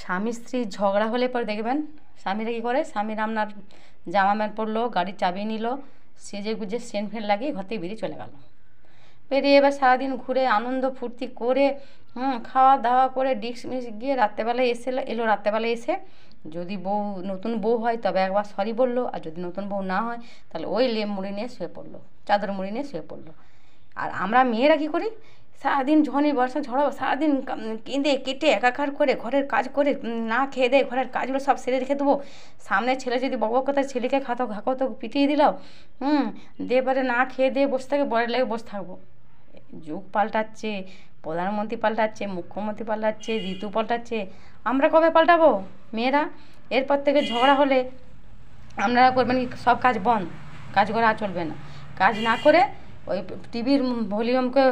স্বামী স্ত্রীর ঝগড়া হলে পরে দেখবেন স্বামীরা কী করে, স্বামীর আপনার জামা প্যান্ট পরলো, গাড়ির চাবি নিল, সেজে গুজে সেন্ট ফেন্ট লাগিয়ে ঘর থেকে বেরিয়ে চলে গেল। বেরিয়ে এবার সারাদিন ঘুরে আনন্দ ফুর্তি করে খাওয়া দাওয়া করে ডিস্ক মিস গিয়ে রাত্রেবেলায় এলো রাত্রেবেলায় এসে যদি নতুন বউ হয় তবে একবার সরি বললো, আর যদি নতুন বউ না হয় তাহলে ওই লেপ মুড়ি নিয়ে শুয়ে পড়লো, চাদর মুড়ি নিয়ে শুয়ে পড়লো। আর আমরা মেয়েরা কী করি, সারাদিন ঝড়ে বর্ষা ঝড়ো সারাদিন কেঁদে কেটে একাকার করে ঘরের কাজ করে না খেয়ে দেয় ঘরের কাজগুলো সব সেরে রেখে দেবো। সামনে ছেলে যদি বক কথা ছেলেকে ঘাকতো পিটিয়ে দিলাম, দিয়ে পরে না খেয়ে দিয়ে বসে থাকে, বরের লেগে বসে থাকবো। যুগ পাল্টাচ্ছে, প্রধানমন্ত্রী পাল্টাচ্ছে, মুখ্যমন্ত্রী পাল্টাচ্ছে, ঋতু পাল্টাচ্ছে, আমরা কবে পাল্টাবো মেয়েরা? এরপর থেকে ঝগড়া হলে আপনারা করবেন কি, সব কাজ বন্ধ, কাজ করা আর চলবে না। কাজ না করে ওই টিভির ভলিউমকে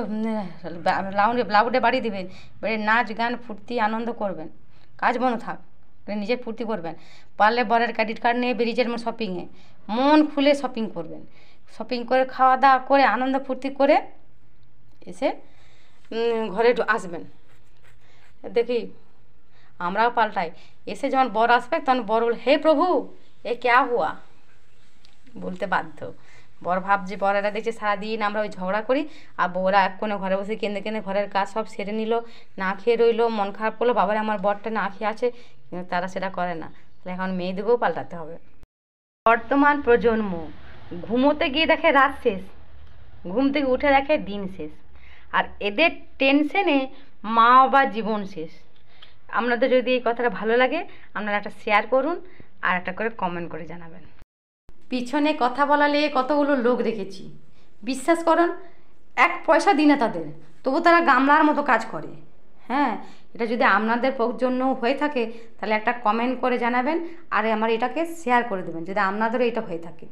লাউডে বাড়িয়ে দেবেন, বেড়ে নাচ গান ফুর্তি আনন্দ করবেন, কাজ বন্ধ থাক, নিজের ফুর্তি করবেন। পারলে বরের ক্রেডিট কার্ড নিয়ে বেরিয়ে যাবেন শপিংয়ে, মন খুলে শপিং করবেন, শপিং করে খাওয়া দাওয়া করে আনন্দ ফুর্তি করে এসে ঘরে আসবেন। দেখি আমরাও পাল্টাই, এসে যখন বর আসবে তখন বর বল, হে প্রভু এ ক্যা হুয়া, বলতে বাধ্য। বর ভাবছে, বরেরা দেখছে সারাদিন আমরা ওই ঝগড়া করি, আর বউরা এক কোণে ঘরে বসে কেঁদে কেঁদে ঘরের কাজ সব সেরে নিল, না খেয়ে রইলো, মন খারাপ করলো, বাবারে আমার বরটা না খেয়ে আছে, কিন্তু তারা সেটা করে না। তাহলে এখন মেয়েদেরকেও পাল্টাতে হবে। বর্তমান প্রজন্ম ঘুমোতে গিয়ে দেখে রাত শেষ, ঘুম থেকে উঠে দেখে দিন শেষ, আর এদের টেনশনে মা বাবার জীবন শেষ। আপনাদের যদি এই কথাটা ভালো লাগে আপনারা একটা শেয়ার করুন, আর একটা করে কমেন্ট করে জানাবেন। পিছনে কথা বলালে কতগুলো লোক দেখেছি, বিশ্বাস করুন 1 পয়সা দিই না তাদের, তবু তারা গামলার মতো কাজ করে। হ্যাঁ, এটা যদি আপনাদের জন্য হয়ে থাকে তাহলে একটা কমেন্ট করে জানাবেন, আর আমার এটাকে শেয়ার করে দেবেন যদি আপনাদেরও এটা হয়ে থাকে।